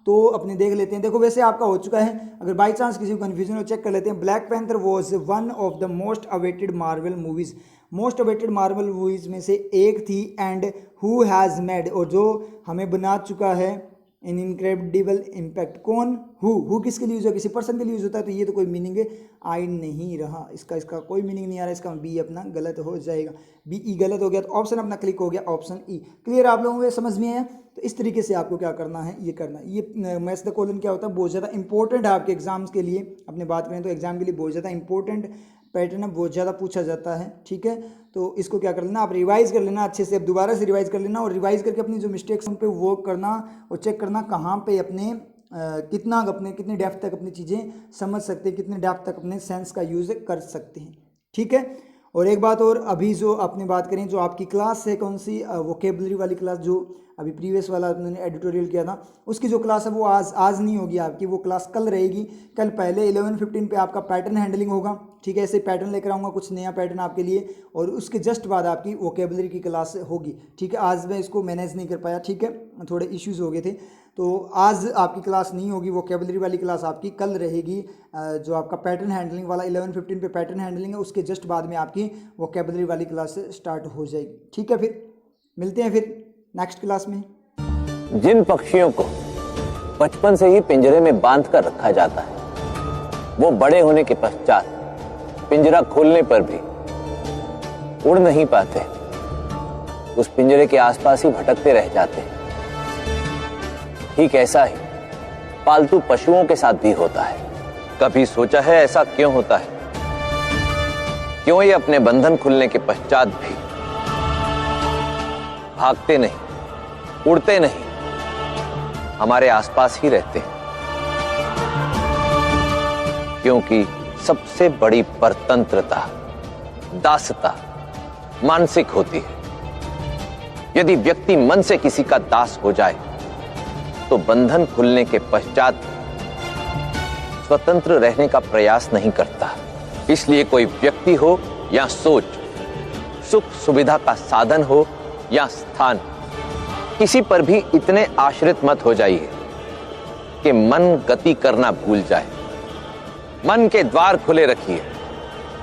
तो अपने देख लेते हैं। देखो वैसे आपका हो चुका है, अगर बाई चांस किसी को कन्फ्यूजन हो चेक कर लेते हैं। Black panther was one of the most awaited Marvel movies, most awaited Marvel movies में से एक थी, एंड हु हैज़ मेड, और जो हमें बना चुका है इन इनक्रेडिबल इम्पैक्ट, कौन, हु किसके लिए यूज़ है, किसी पर्सन के लिए यूज़ होता है, तो ये तो कोई मीनिंग आई नहीं रहा, इसका कोई मीनिंग नहीं आ रहा, इसका बी अपना गलत हो जाएगा, BE गलत हो गया, तो ऑप्शन अपना क्लिक हो गया, ऑप्शन ई। क्लियर आप लोगों को समझ में आया? तो इस तरीके से आपको क्या करना है, ये करना है। ये मैथ्स द कॉलम क्या होता है, बहुत ज़्यादा इंपॉर्टेंट है आपके एग्जाम्स के लिए, अपने बात करें तो एग्जाम के लिए बहुत ज़्यादा इंपॉर्टेंट पैटर्न है, बहुत ज़्यादा पूछा जाता है, ठीक है। तो इसको क्या कर लेना, आप रिवाइज़ कर लेना अच्छे से, अब दोबारा से रिवाइज़ कर लेना, और रिवाइज़ करके अपनी जो मिस्टेक्स उन पे वर्क करना और चेक करना कहाँ पे अपने कितनी डेप्थ तक अपनी चीज़ें समझ सकते हैं, कितने डेप्थ तक अपने सेंस का यूज़ कर सकते हैं, ठीक है। और एक बात और, अभी जो आपने बात करें जो आपकी क्लास है कौन सी, वोकेबलरी वाली क्लास, जो अभी प्रीवियस वाला उन्होंने एडिटोरियल किया था, उसकी जो क्लास है वो आज नहीं होगी आपकी, वो क्लास कल रहेगी। कल पहले 11:15 पे आपका पैटर्न हैंडलिंग होगा, ठीक है, ऐसे पैटर्न लेकर आऊँगा कुछ नया पैटर्न आपके लिए, और उसके जस्ट बाद आपकी वोकेबलरी की क्लास होगी, ठीक है। आज मैं इसको मैनेज नहीं कर पाया, ठीक है, थोड़े इश्यूज़ हो गए थे, तो आज आपकी क्लास नहीं होगी, वोकेबलरी वाली क्लास आपकी कल रहेगी। जो आपका पैटर्न हैंडलिंग वाला 11:15 पे पैटर्न हैंडलिंग है, उसके जस्ट बाद में आपकी वोकेबलरी वाली क्लास स्टार्ट हो जाएगी, ठीक है। फिर मिलते हैं फिर नेक्स्ट क्लास में। जिन पक्षियों को बचपन से ही पिंजरे में बांध कर रखा जाता है, वो बड़े होने के पश्चात पिंजरा खोलने पर भी उड़ नहीं पाते, उस पिंजरे के आसपास ही भटकते रह जाते हैं। ठीक ऐसा ही पालतू पशुओं के साथ भी होता है। कभी सोचा है ऐसा क्यों होता है? क्यों ये अपने बंधन खुलने के पश्चात भी भागते नहीं, उड़ते नहीं, हमारे आसपास ही रहते हैं? क्योंकि सबसे बड़ी परतंत्रता, दासता मानसिक होती है। यदि व्यक्ति मन से किसी का दास हो जाए तो बंधन खुलने के पश्चात स्वतंत्र रहने का प्रयास नहीं करता। इसलिए कोई व्यक्ति हो या सोच, सुख सुविधा का साधन हो या स्थान, किसी पर भी इतने आश्रित मत हो जाइए कि मन गति करना भूल जाए। मन के द्वार खुले रखिए,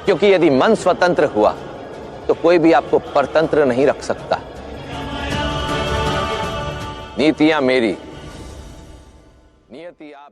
क्योंकि यदि मन स्वतंत्र हुआ तो कोई भी आपको परतंत्र नहीं रख सकता। नीतियां मेरी, नियति आप